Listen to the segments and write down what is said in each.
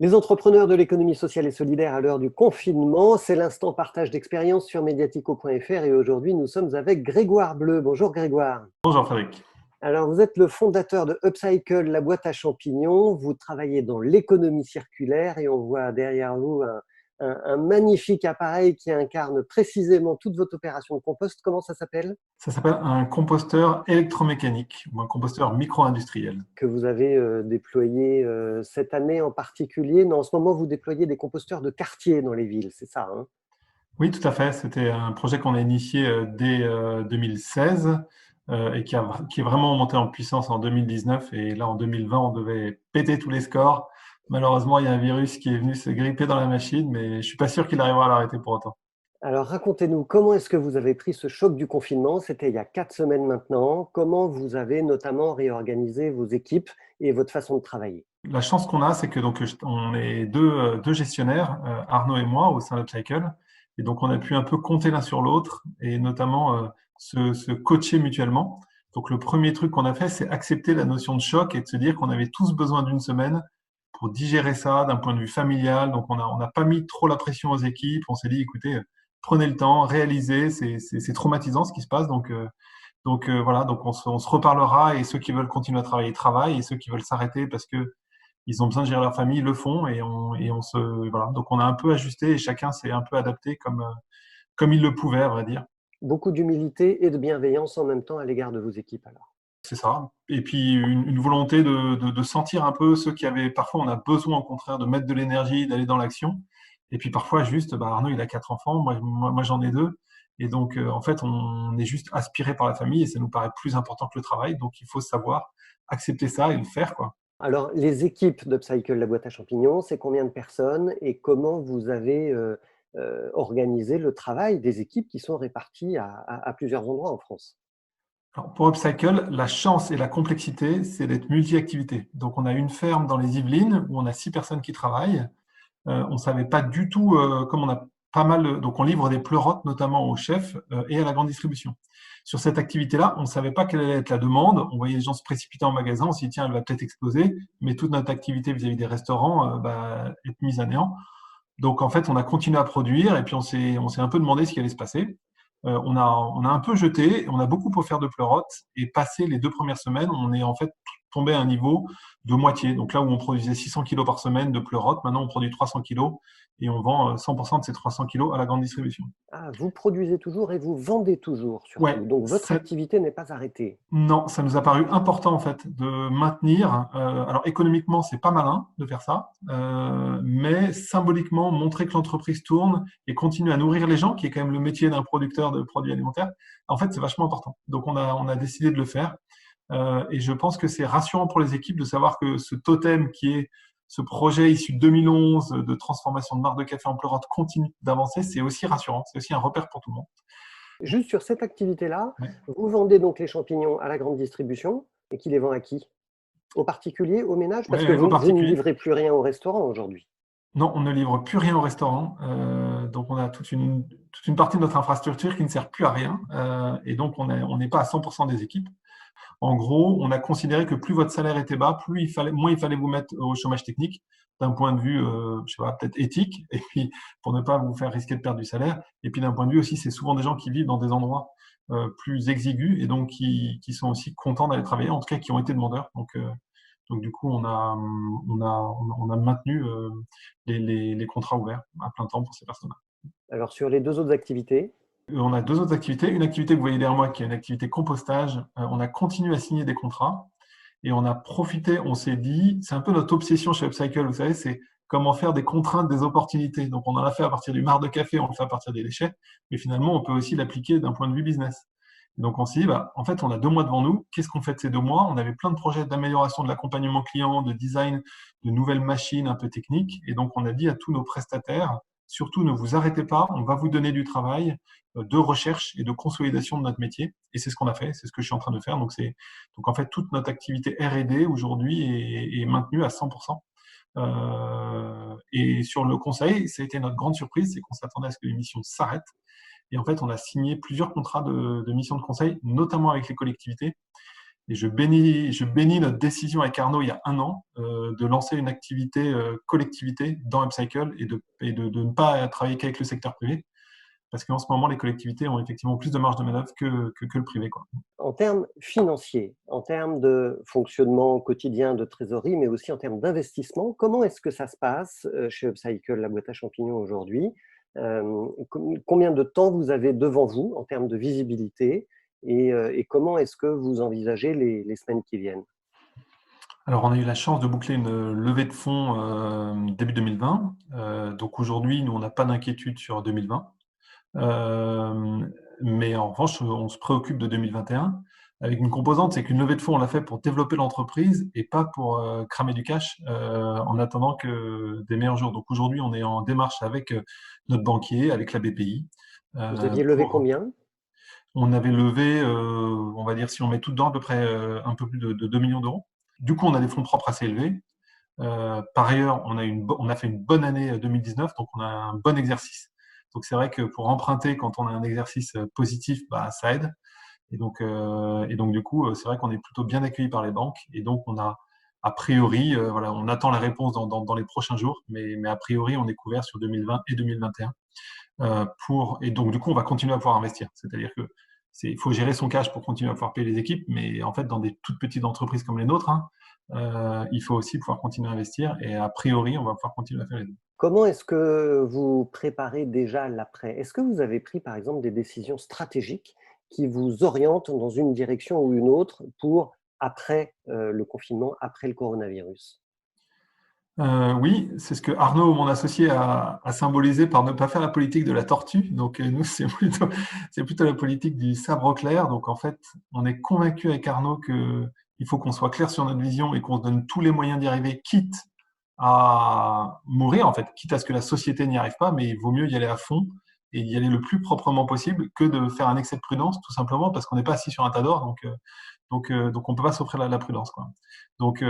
Les entrepreneurs de l'économie sociale et solidaire à l'heure du confinement, c'est l'instant partage d'expérience sur mediatico.fr et aujourd'hui nous sommes avec Grégoire Bleu. Bonjour Grégoire. Bonjour Frédéric. Alors vous êtes le fondateur de Upcycle, la boîte à champignons. Vous travaillez dans l'économie circulaire et on voit derrière vous un magnifique appareil qui incarne précisément toute votre opération de compost. Comment ça s'appelle? Ça s'appelle un composteur électromécanique ou un composteur micro-industriel. Que vous avez déployé cette année en particulier. Non, en ce moment, vous déployez des composteurs de quartier dans les villes, c'est ça, hein? Oui, tout à fait. C'était un projet qu'on a initié dès 2016 et qui est vraiment monté en puissance en 2019. Et là, en 2020, on devait péter tous les scores. Malheureusement, il y a un virus qui est venu se gripper dans la machine, mais je suis pas sûr qu'il arrivera à l'arrêter pour autant. Alors racontez-nous, comment est-ce que vous avez pris ce choc du confinement? C'était il y a 4 semaines maintenant. Comment vous avez notamment réorganisé vos équipes et votre façon de travailler? La chance qu'on a, c'est que on est deux gestionnaires, Arnaud et moi, au sein d'Upcycle. Et donc, on a pu un peu compter l'un sur l'autre et notamment se coacher mutuellement. Donc, le premier truc qu'on a fait, c'est accepter la notion de choc et de se dire qu'on avait tous besoin d'une semaine pour digérer ça d'un point de vue familial. Donc, on n'a pas mis trop la pression aux équipes. On s'est dit, écoutez, prenez le temps, réalisez, c'est traumatisant ce qui se passe. Donc voilà, donc on se reparlera et ceux qui veulent continuer à travailler travaillent et ceux qui veulent s'arrêter parce que ils ont besoin de gérer leur famille le font et on se voilà. Donc on a un peu ajusté et chacun s'est un peu adapté comme il le pouvait à vrai dire. Beaucoup d'humilité et de bienveillance en même temps à l'égard de vos équipes alors. C'est ça. Et puis une volonté de sentir un peu ceux qui avaient parfois on a besoin au contraire de mettre de l'énergie, d'aller dans l'action. Et puis parfois juste, Arnaud il a 4 enfants, moi j'en ai 2. Et donc en fait on est juste aspiré par la famille et ça nous paraît plus important que le travail. Donc il faut savoir accepter ça et le faire quoi. Alors les équipes d'Upcycle, la boîte à champignons, c'est combien de personnes et comment vous avez organisé le travail des équipes qui sont réparties à plusieurs endroits en France? Alors, pour Upcycle, la chance et la complexité, c'est d'être multi-activité. Donc, on a une ferme dans les Yvelines où on a 6 personnes qui travaillent. On savait pas du tout, comme on a pas mal, donc on livre des pleurotes notamment aux chefs et à la grande distribution. Sur cette activité-là, on ne savait pas quelle allait être la demande. On voyait les gens se précipiter en magasin. On s'est dit, tiens, elle va peut-être exploser. Mais toute notre activité vis-à-vis des restaurants être mise à néant. Donc, en fait, on a continué à produire et puis on s'est un peu demandé ce qui allait se passer. On a un peu jeté, on a beaucoup offert de pleurotes et passé les 2 premières semaines, on est en fait tombé à un niveau de moitié. Donc là où on produisait 600 kilos par semaine de pleurotes, maintenant on produit 300 kilos et on vend 100% de ces 300 kilos à la grande distribution. Ah, vous produisez toujours et vous vendez toujours Ouais, surtout. Donc votre activité n'est pas arrêtée. non, ça nous a paru important en fait de maintenir. Alors économiquement, c'est pas malin de faire ça, mais symboliquement montrer que l'entreprise tourne et continue à nourrir les gens, qui est quand même le métier d'un producteur de produits alimentaires. En fait, c'est vachement important. Donc on a décidé de le faire, et je pense que c'est rassurant pour les équipes de savoir que ce totem qui est ce projet issu de 2011 de transformation de marque de café en pleurote continue d'avancer. C'est aussi rassurant, c'est aussi un repère pour tout le monde. Juste sur cette activité-là, Ouais. vous vendez donc les champignons à la grande distribution et qui les vend à qui? Aux particuliers, aux ménages? Parce Ouais, que ouais, aux vous ne particuliers. livrez plus rien au restaurant aujourd'hui. Non, on ne livre plus rien au restaurant. Donc, on a toute une partie de notre infrastructure qui ne sert plus à rien. Et donc, on n'est pas à 100% des équipes. En gros, on a considéré que plus votre salaire était bas, moins il fallait vous mettre au chômage technique d'un point de vue, je sais pas, peut-être éthique, et puis pour ne pas vous faire risquer de perdre du salaire. Et puis d'un point de vue aussi, c'est souvent des gens qui vivent dans des endroits plus exigus et donc qui sont aussi contents d'aller travailler, en tout cas qui ont été demandeurs. Donc du coup, on a maintenu les contrats ouverts à plein temps pour ces personnes-là. Alors sur les 2 autres activités, On a 2 autres activités. Une activité que vous voyez derrière moi, qui est une activité compostage. On a continué à signer des contrats et on a profité, on s'est dit, c'est un peu notre obsession chez Upcycle, vous savez, c'est comment faire des contraintes, des opportunités. Donc on en a fait à partir du marc de café, on le fait à partir des déchets, mais finalement on peut aussi l'appliquer d'un point de vue business. Donc on s'est dit, en fait, on a 2 mois devant nous. Qu'est-ce qu'on fait de ces 2 mois? On avait plein de projets d'amélioration de l'accompagnement client, de design, de nouvelles machines un peu techniques. Et donc on a dit à tous nos prestataires, surtout ne vous arrêtez pas, on va vous donner du travail de recherche et de consolidation de notre métier. Et c'est ce qu'on a fait, c'est ce que je suis en train de faire. Donc en fait, toute notre activité R&D aujourd'hui est maintenue à 100%. Et sur le conseil, ça a été notre grande surprise, c'est qu'on s'attendait à ce que l'émission s'arrête. Et en fait, on a signé plusieurs contrats de mission de conseil, notamment avec les collectivités. Et je bénis notre décision avec Arnaud il y a 1 an de lancer une activité collectivité dans Upcycle et de ne pas travailler qu'avec le secteur privé. Parce qu'en ce moment, les collectivités ont effectivement plus de marge de manœuvre que le privé, quoi. En termes financiers, en termes de fonctionnement quotidien de trésorerie, mais aussi en termes d'investissement, comment est-ce que ça se passe chez Upcycle, la boîte à champignons aujourd'hui? Combien de temps vous avez devant vous en termes de visibilité et comment est-ce que vous envisagez les semaines qui viennent? Alors, on a eu la chance de boucler une levée de fonds début 2020. Donc aujourd'hui, nous, on n'a pas d'inquiétude sur 2020. Mais en revanche, on se préoccupe de 2021 avec une composante, c'est qu'une levée de fonds, on l'a fait pour développer l'entreprise et pas pour cramer du cash en attendant que des meilleurs jours. Donc aujourd'hui, on est en démarche avec notre banquier, avec la BPI. Vous aviez levé combien? On avait levé, on va dire, si on met tout dedans, à peu près un peu plus de 2 millions d'euros. Du coup, on a des fonds propres assez élevés. Par ailleurs, on a fait une bonne année 2019, donc on a un bon exercice. Donc c'est vrai que pour emprunter, quand on a un exercice positif, bah, ça aide. Et donc du coup, c'est vrai qu'on est plutôt bien accueilli par les banques. Et donc on a, a priori, voilà, on attend la réponse dans les prochains jours, mais a priori, on est couvert sur 2020 et 2021. Et donc du coup, on va continuer à pouvoir investir. C'est-à-dire que il faut gérer son cash pour continuer à pouvoir payer les équipes, mais en fait, dans des toutes petites entreprises comme les nôtres, hein, il faut aussi pouvoir continuer à investir. Et a priori, on va pouvoir continuer à faire les deux. Comment est-ce que vous préparez déjà l'après? Est-ce que vous avez pris, par exemple, des décisions stratégiques qui vous orientent dans une direction ou une autre pour après le confinement, après le coronavirus? Oui, c'est ce que Arnaud, mon associé, a symbolisé par ne pas faire la politique de la tortue. Donc nous, c'est plutôt la politique du sabre clair. Donc en fait, on est convaincu avec Arnaud qu'il faut qu'on soit clair sur notre vision et qu'on se donne tous les moyens d'y arriver, quitte à mourir, en fait, quitte à ce que la société n'y arrive pas, mais il vaut mieux y aller à fond et y aller le plus proprement possible que de faire un excès de prudence, tout simplement parce qu'on n'est pas assis sur un tas d'or. Donc on ne peut pas s'offrir la prudence, quoi. Donc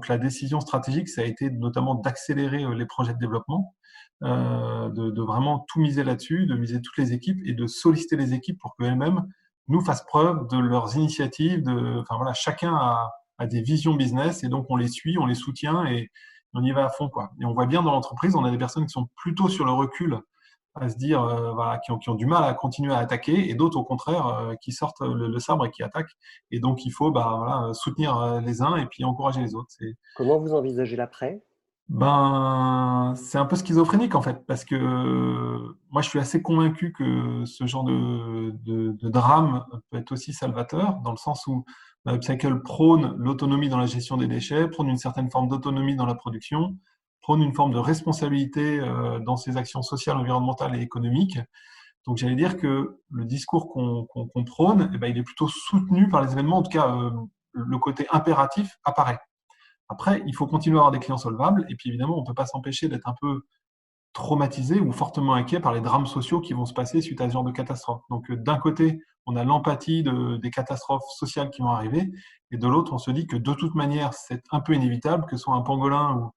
la décision stratégique, ça a été notamment d'accélérer les projets de développement, de vraiment tout miser là-dessus, de miser toutes les équipes et de solliciter les équipes pour qu'elles-mêmes nous fassent preuve de leurs initiatives. Enfin voilà, chacun a des visions business et donc on les suit, on les soutient et on y va à fond, quoi. Et on voit bien dans l'entreprise, on a des personnes qui sont plutôt sur le recul à se dire, voilà, qui ont du mal à continuer à attaquer, et d'autres au contraire qui sortent le sabre et qui attaquent. Et donc il faut bah, voilà, soutenir les uns et puis encourager les autres. Comment vous envisagez l'après? Ben, c'est un peu schizophrénique en fait, parce que moi je suis assez convaincu que ce genre de drame peut être aussi salvateur, dans le sens où Upcycle prône l'autonomie dans la gestion des déchets, prône une certaine forme d'autonomie dans la production, prône une forme de responsabilité dans ses actions sociales, environnementales et économiques. Donc j'allais dire que le discours qu'on prône, eh ben, il est plutôt soutenu par les événements, en tout cas le côté impératif apparaît. Après, il faut continuer à avoir des clients solvables, et puis évidemment, on ne peut pas s'empêcher d'être un peu traumatisé ou fortement inquiet par les drames sociaux qui vont se passer suite à ce genre de catastrophe. Donc d'un côté, on a l'empathie des catastrophes sociales qui vont arriver, et de l'autre, on se dit que de toute manière, c'est un peu inévitable, que ce soit un pangolin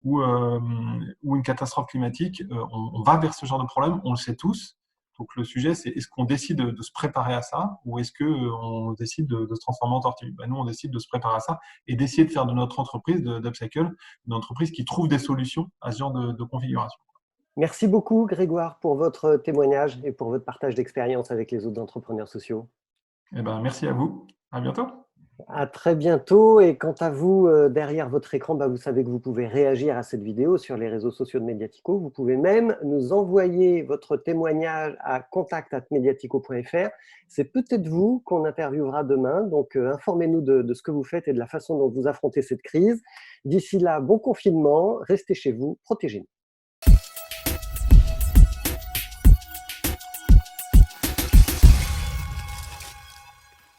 ou une catastrophe climatique, on va vers ce genre de problème, on le sait tous. Donc le sujet, c'est est-ce qu'on décide de se préparer à ça ou est-ce qu'on décide de se transformer en tortue? Ben, nous, on décide de se préparer à ça et d'essayer de faire de notre entreprise, d'Upcycle, une entreprise qui trouve des solutions à ce genre de configuration. Merci beaucoup, Grégoire, pour votre témoignage et pour votre partage d'expérience avec les autres entrepreneurs sociaux. Eh ben, merci à vous. À bientôt. À très bientôt. Et quant à vous, derrière votre écran, bah, vous savez que vous pouvez réagir à cette vidéo sur les réseaux sociaux de Mediatico. Vous pouvez même nous envoyer votre témoignage à contact@mediatico.fr. C'est peut-être vous qu'on interviewera demain. Donc, informez-nous de ce que vous faites et de la façon dont vous affrontez cette crise. D'ici là, bon confinement, restez chez vous, protégez-nous.